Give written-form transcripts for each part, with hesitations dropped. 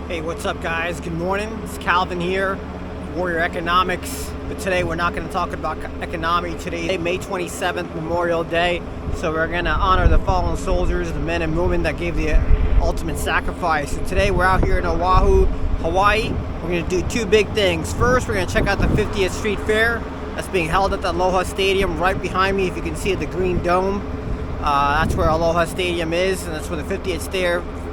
Hey, what's up guys? Good morning. It's Calvin here, Warrior Economics. But today we're not going to talk about economy. Today, May 27th, Memorial Day. So we're going to honor the fallen soldiers, the men and women that gave the ultimate sacrifice. And today we're out here in Oahu, Hawaii. We're going to do two big things. First, we're going to check out the 50th Street Fair that's being held at the Aloha Stadium right behind me. If you can see the green dome, that's where Aloha Stadium is, and that's where the 50th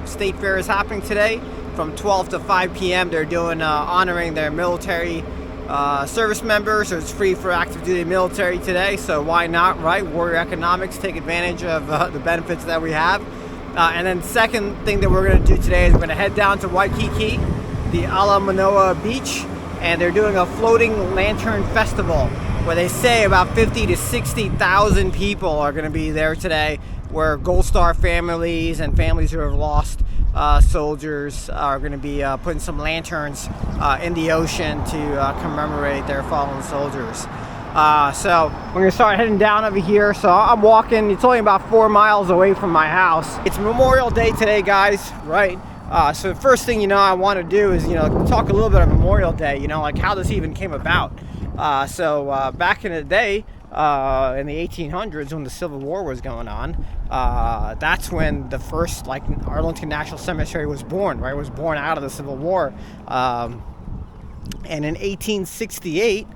State Fair is happening today. From 12 to 5 p.m. they're doing honoring their military service members. So it's free for active duty military today, so why not, right? Warrior Economics, take advantage of the benefits that we have. And then second thing that we're going to do today is we're going to head down to Waikiki, the Ala Manoa Beach, and they're doing a floating lantern festival where they say about 50 to 60,000 people are going to be there today, where Gold Star families and families who have lost soldiers are going to be putting some lanterns in the ocean to commemorate their fallen soldiers. So we're going to start heading down over here. So I'm walking, it's only about 4 miles away from my house. It's Memorial Day today, guys, right? So the first thing, I want to do is, talk a little bit of Memorial Day, like how this even came about. So back in the day, in the 1800s, when the Civil War was going on, that's when the first Arlington National Cemetery was born, right? It was born out of the Civil War. And in 1868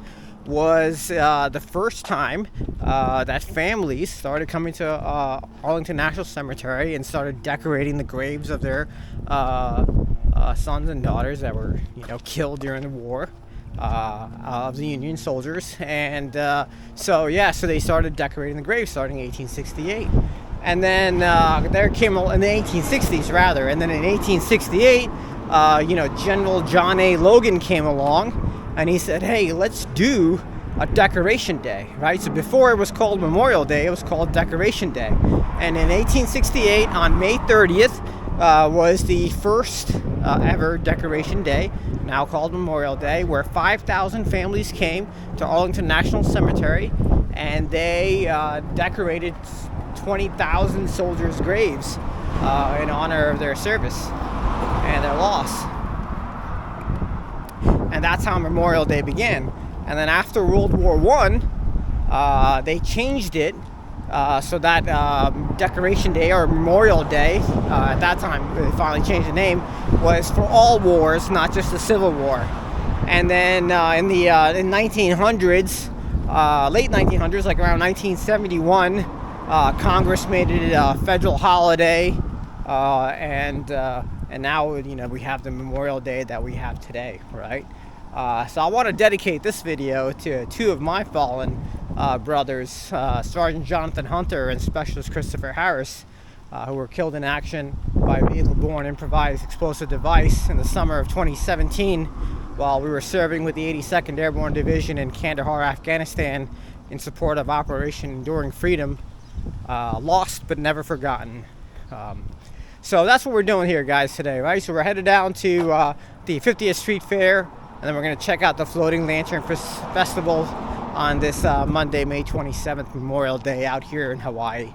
was the first time that families started coming to Arlington National Cemetery and started decorating the graves of their sons and daughters that were, killed during the war. Of the Union soldiers, and so they started decorating the graves starting in 1868, and then there came in the 1860s rather, and then in 1868, General John A. Logan came along, and he said, "Hey, let's do a Decoration Day," right? So before it was called Memorial Day, it was called Decoration Day, and in 1868 on May 30th was the first ever Decoration Day, now called Memorial Day, where 5,000 families came to Arlington National Cemetery, and they decorated 20,000 soldiers' graves in honor of their service and their loss. And that's how Memorial Day began. And then after World War I, they changed it so that Decoration Day, or Memorial Day, at that time they finally changed the name, was for all wars, not just the Civil War. And then in the 1900s, late 1900s, like around 1971, Congress made it a federal holiday, and now we have the Memorial Day that we have today, right? So I want to dedicate this video to two of my fallen brothers, Sergeant Jonathan Hunter and Specialist Christopher Harris, who were killed in action by a vehicle-borne improvised explosive device in the summer of 2017 while we were serving with the 82nd Airborne Division in Kandahar, Afghanistan in support of Operation Enduring Freedom. Lost but never forgotten. So that's what we're doing here, guys, today, right? So we're headed down to the 50th Street Fair, and then we're going to check out the Floating Lantern Festival on this Monday, May 27th, Memorial Day out here in Hawaii.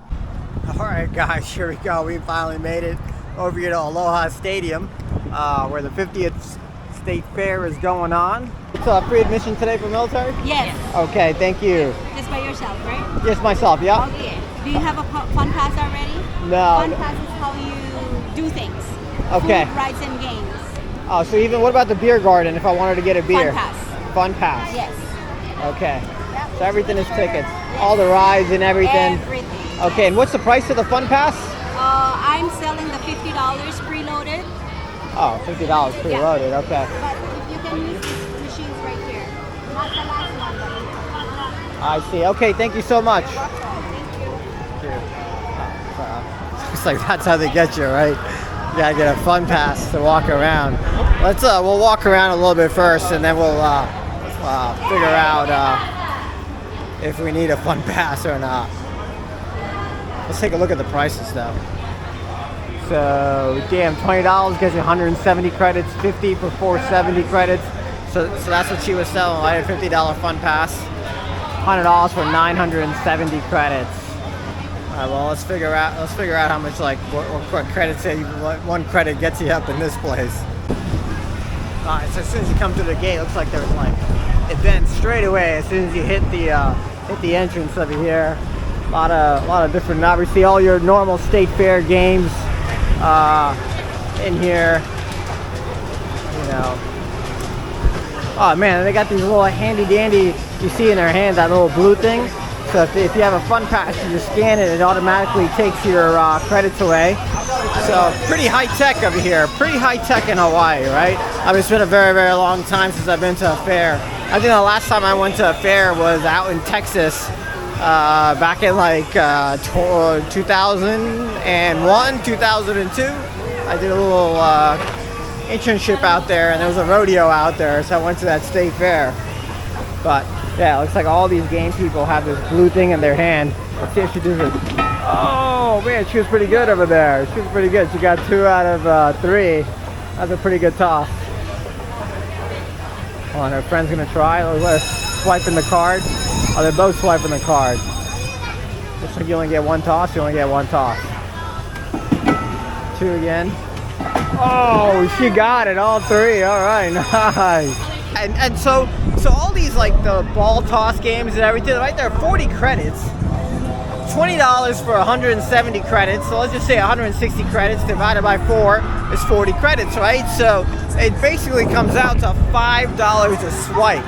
Alright guys, here we go. We finally made it over here to Aloha Stadium, where the 50th State Fair is going on. So free admission today for military? Yes. Okay, thank you. Just by yourself, right? Yes, myself, yeah. Okay. Do you have a fun pass already? No. Fun pass is how you do things. Okay. Food, rides, and games. Oh, so even, what about the beer garden if I wanted to get a beer? Fun pass. Fun pass. Yes. Okay. Yep. So everything is tickets. Yes. All the rides and everything. Everything. Okay, and what's the price of the fun pass? I'm selling the $50 preloaded. Oh, $50 preloaded, Yeah. okay. But if you can use these machines right here. Not the last one, but I see. Okay, thank you so much. thank you. It's like that's how they get you, right? You gotta get a fun pass to walk around. Let's we'll walk around a little bit first, and then we'll figure out if we need a fun pass or not. Let's take a look at the prices though. So damn, $20 gets you 170 credits, 50 for 470 credits. So that's what she was selling. I had a $50 fun pass, $100 for 970 credits. All right, well, let's figure out how much, like, what credits, what one credit gets you up in this place. So as soon as you come through the gate, it looks like there's like events straight away. As soon as you hit the entrance over here, a lot of different. Obviously, all your normal state fair games in here. You know. Oh man, they got these little handy dandy. You see in their hand that little blue thing. So if you have a fun pass, you just scan it. It automatically takes your credits away. So pretty high tech over here. Pretty high tech in Hawaii, right? I mean, it's been a very, very long time since I've been to a fair. I think the last time I went to a fair was out in Texas back in like 2001, 2002. I did a little internship out there, and there was a rodeo out there, so I went to that state fair. But yeah, it looks like all these game people have this blue thing in their hand. Let's see if she does it. Oh man, she was pretty good over there. She was pretty good. She got 2 out of 3. That's a pretty good toss. Hold on, her friend's gonna try. Let's swiping the card. Oh, they're both swiping the card. Looks like you only get 1 toss. You only get 1 toss. 2 again. Oh, she got it. All 3. All right, nice. And so all these like the ball toss games and everything, right there, 40 credits. $20 for 170 credits. So let's just say 160 credits divided by 4 is 40 credits, right? So it basically comes out to $5 a swipe.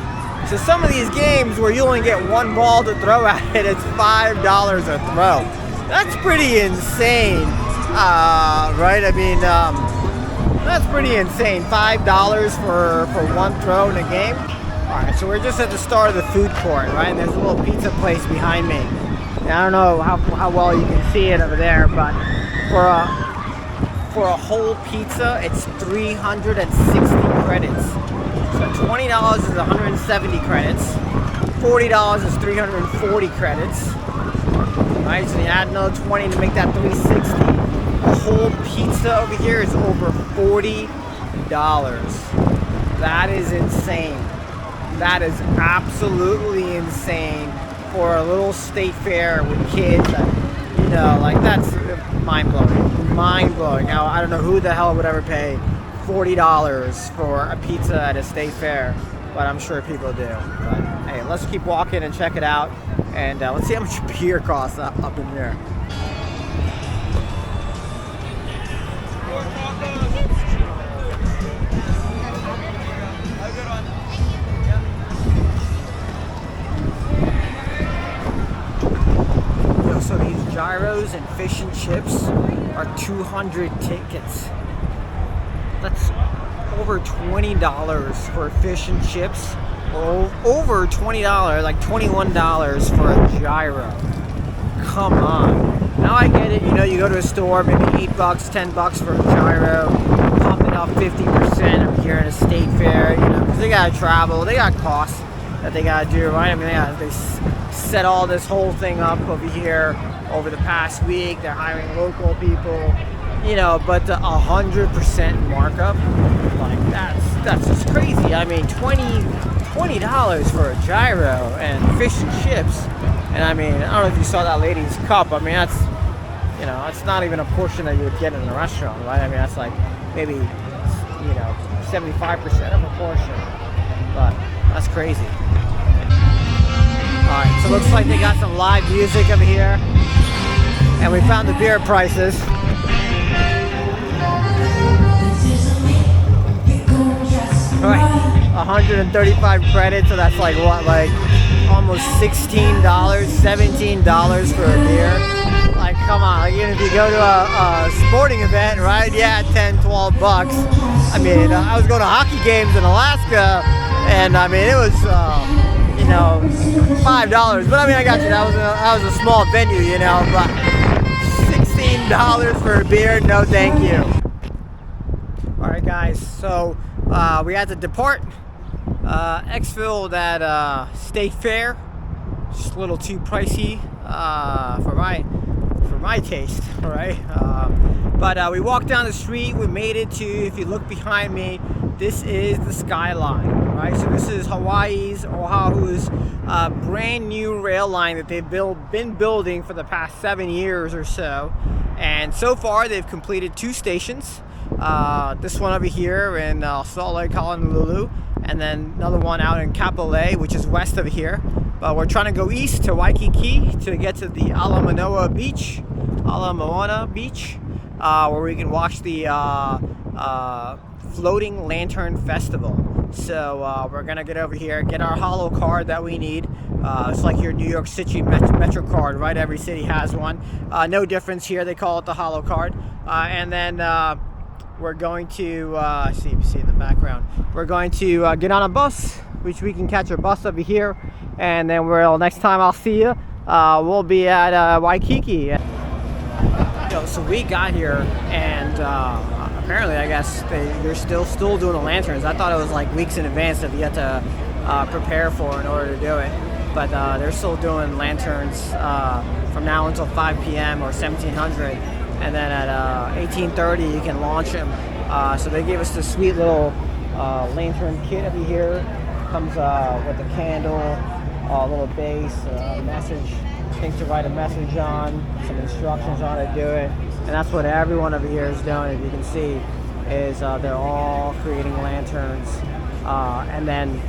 So some of these games where you only get 1 ball to throw at it, it's $5 a throw. That's pretty insane, right? I mean, that's pretty insane. $5 for 1 throw in a game. All right, so we're just at the start of the food court, right? And there's a little pizza place behind me. And I don't know how well you can see it over there, but for a whole pizza, it's 360 credits. So $20 is 170 credits. $40 is 340 credits. All right, so you add another 20 to make that 360. A whole pizza over here is over $40. That is insane. That is absolutely insane for a little state fair with kids. You know, like that's mind-blowing. Mind-blowing. Now, I don't know who the hell would ever pay $40 for a pizza at a state fair, but I'm sure people do. But hey, let's keep walking and check it out, and let's see how much beer costs up in here. So these gyros and fish and chips are 200 tickets. That's over $20 for fish and chips. Over $20, like $21 for a gyro. Come on. Now I get it, you know, you go to a store, maybe $8, $10 for a gyro, pump it up 50% over here in a state fair, you know, because they gotta travel, they got costs that they gotta do, right? I mean, they set all this whole thing up over here over the past week. They're hiring local people, you know, but 100% markup, like that's just crazy. I mean, $20 for a gyro and fish and chips, and I mean, I don't know if you saw that lady's cup. I mean, that's, you know, it's not even a portion that you would get in a restaurant, right? I mean, that's like maybe, you know, 75% of a portion, but that's crazy. Alright, so it looks like they got some live music over here. And we found the beer prices. Alright, 135 credits, so that's like what, like almost $16, $17 for a beer. Like, come on, like even if you go to a sporting event, right? Yeah, 10, 12 bucks. I mean, I was going to hockey games in Alaska, and I mean, it was, you know, $5. But I mean, I got you. That was a small venue, you know. But $16 for a beer, no, thank you. All right, guys. So we had to depart. Exfil at State Fair. Just a little too pricey for my taste, all right? But we walked down the street. We made it to, if you look behind me, this is the skyline, right? So this is Oahu's brand new rail line that they've been building for the past 7 years or so. And so far they've completed 2 stations. This one over here in Salt Lake, Honolulu, and then another one out in Kapolei, which is west of here. But we're trying to go east to Waikiki to get to the Ala Moana Beach, where we can watch the Floating Lantern Festival. So we're gonna get over here, get our holo card that we need. It's like your New York City Metro card, right? Every city has one. No difference here. They call it the holo card. And then we're going to see if you see in the background. We're going to get on a bus, which we can catch a bus over here, and then next time I'll see you, we'll be at Waikiki. So we got here, and apparently, I guess they're still doing the lanterns. I thought it was like weeks in advance that you had to prepare for in order to do it. But they're still doing lanterns from now until 5 p.m. or 1700. And then at 18:30 you can launch them. So they gave us this sweet little lantern kit over here. Comes with a candle, a little base, a message, things to write a message on, some instructions on how to do it. And that's what everyone over here is doing, as you can see, is they're all creating lanterns. And then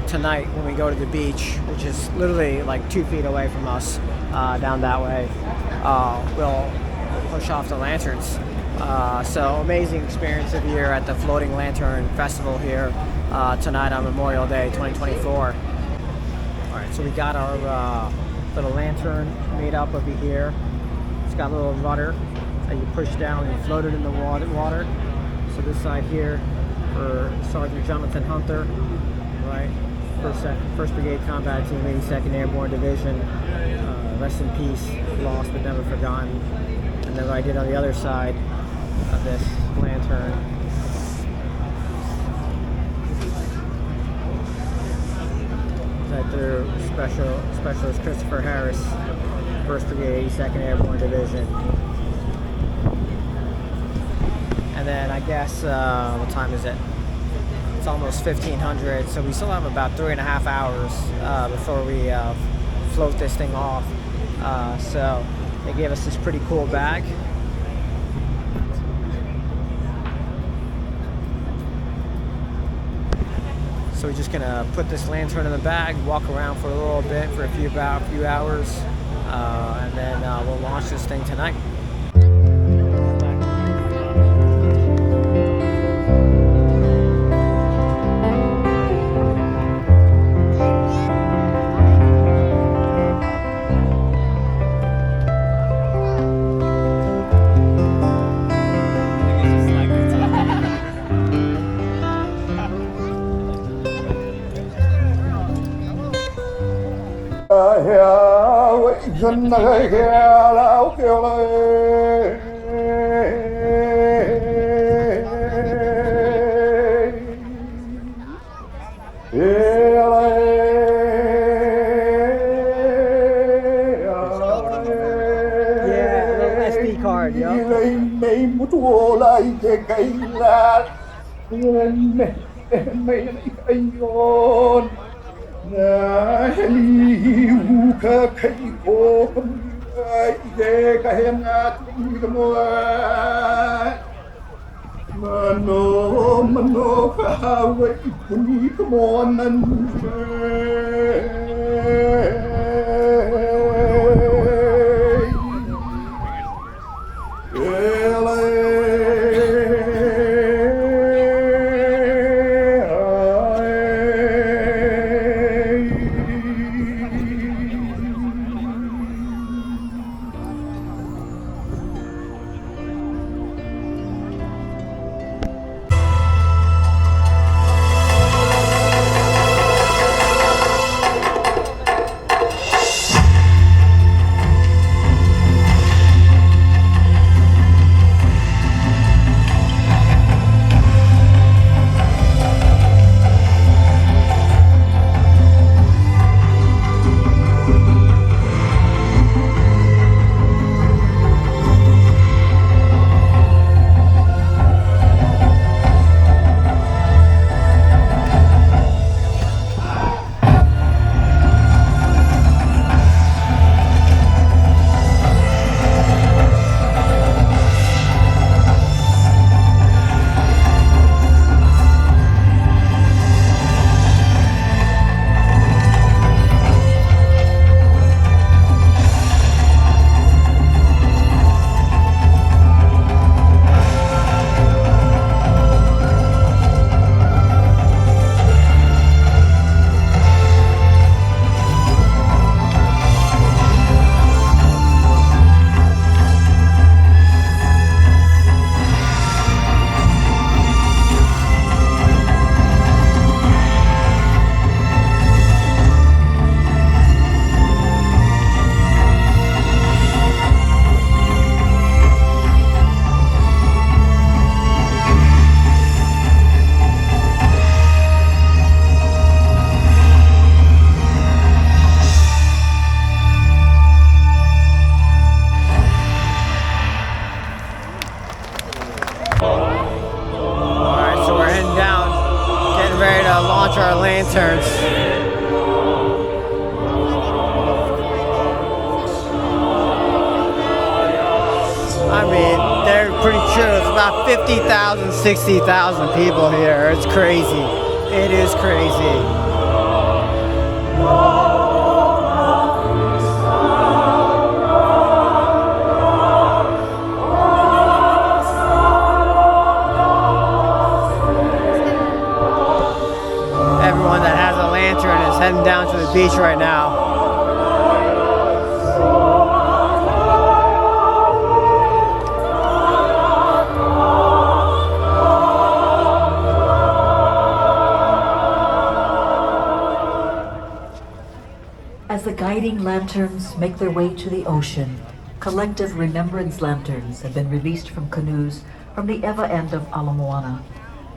tonight when we go to the beach, which is literally like 2 feet away from us, down that way, we'll push off the lanterns. So amazing experience of year at the Floating Lantern Festival here tonight on Memorial Day 2024. Alright, so we got our little lantern made up over here. It's got a little rudder that you push down and float it in the water. So this side here for Sergeant Jonathan Hunter, right? 1st Brigade Combat Team, 82nd Airborne Division. Rest in peace, lost but never forgotten. And then right on the other side of this lantern, that their specialist Christopher Harris, 1st Brigade, 82nd Airborne Division. And then I guess, what time is it? It's almost 1500, so we still have about 3.5 hours before we float this thing off. So they gave us this pretty cool bag. So we're just gonna put this lantern in the bag, walk around for a little bit for a few hours, and then we'll launch this thing tonight. Dân ơi kìa lão kêu lên SD card, yo. lên mấy một chùa lại cái là lên mấy anh con liu ka kai ko ai de ka hem na ti mo mano ka wai puni ka mo nan launch our lanterns. I mean, they're pretty sure it's about 50,000, 60,000 people here. It's crazy. It is crazy. Everyone that has a lantern is heading down to the beach right now. As the guiding lanterns make their way to the ocean, collective remembrance lanterns have been released from canoes from the Ewa end of Ala Moana.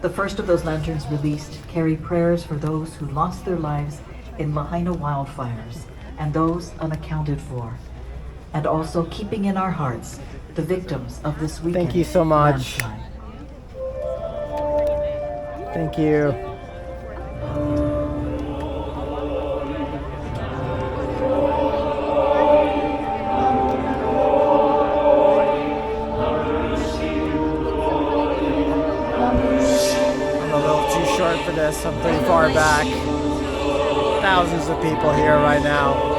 The first of those lanterns released carry prayers for those who lost their lives in Lahaina wildfires and those unaccounted for, and also keeping in our hearts the victims of this weekend. Thank you so much. landslide. Thank you. For this, I'm pretty far back. Thousands of people here right now.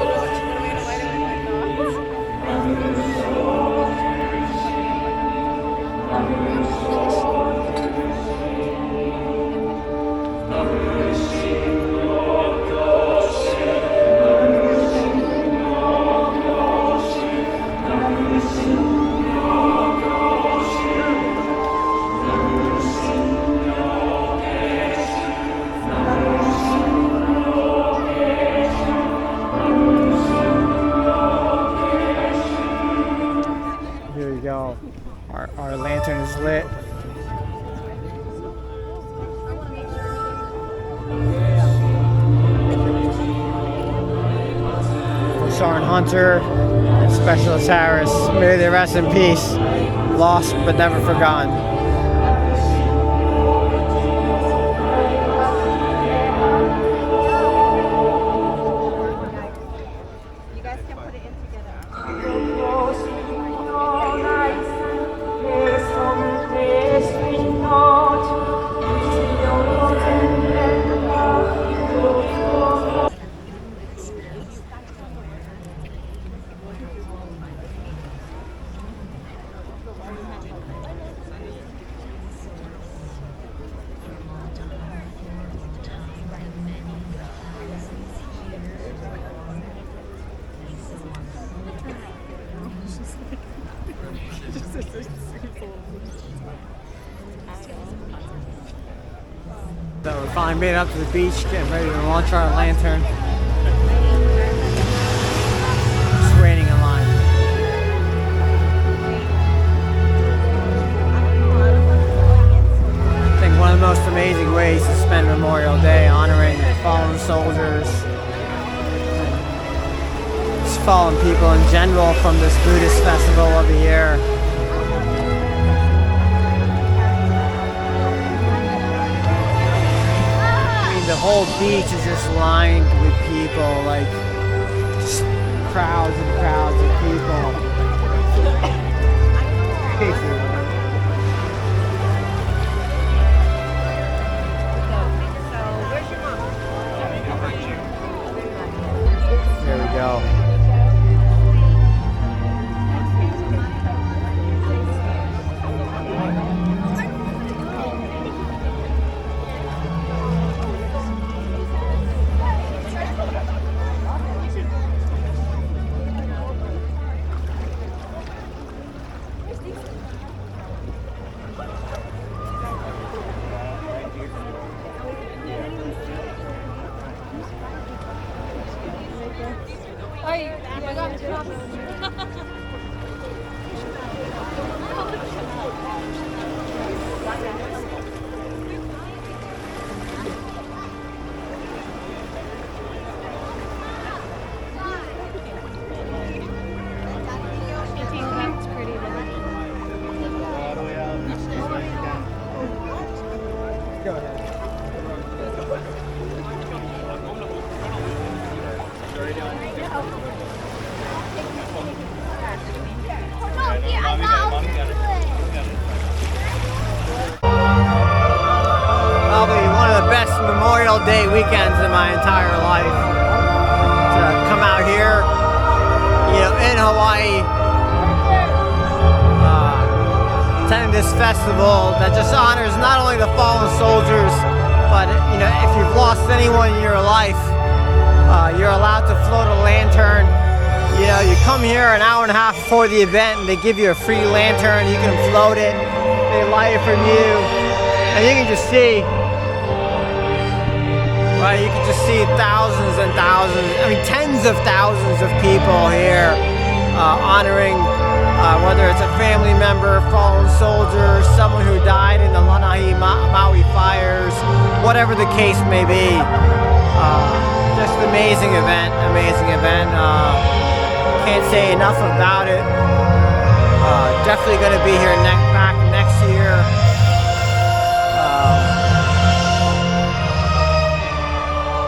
Our lantern is lit. For Sergeant Hunter and Specialist Harris, may they rest in peace, lost but never forgotten. So we finally made it up to the beach, getting ready to launch our lantern. It's raining a line. I think one of the most amazing ways to spend Memorial Day honoring fallen soldiers, just fallen people in general from this Buddhist festival of the year. The whole beach is just lined with people, like just crowds and crowds of people. There we go. Go ahead. Probably one of the best Memorial Day weekends in my entire life. To come out here, you know, in Hawaii, attending this festival that just honors not only the fallen soldiers, but you know, if you've lost anyone in your life, you're allowed to float a lantern. You know, you come here an hour and a half before the event and they give you a free lantern. You can float it, they light it from you, and you can just see, right, you can just see thousands and thousands, I mean tens of thousands of people here honoring whether it's a family member, fallen soldier, someone who died in the Lanai Maui fires, whatever the case may be. Just amazing event, amazing event. Can't say enough about it. Definitely going to be here back next year.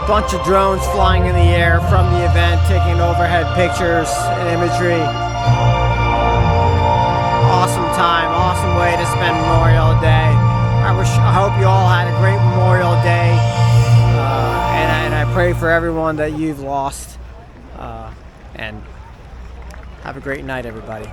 Bunch of drones flying in the air from the event, taking overhead pictures and imagery. Awesome time, awesome way to spend Memorial Day. I hope you all had a great Memorial Day, and I pray for everyone that you've lost. And have a great night, everybody.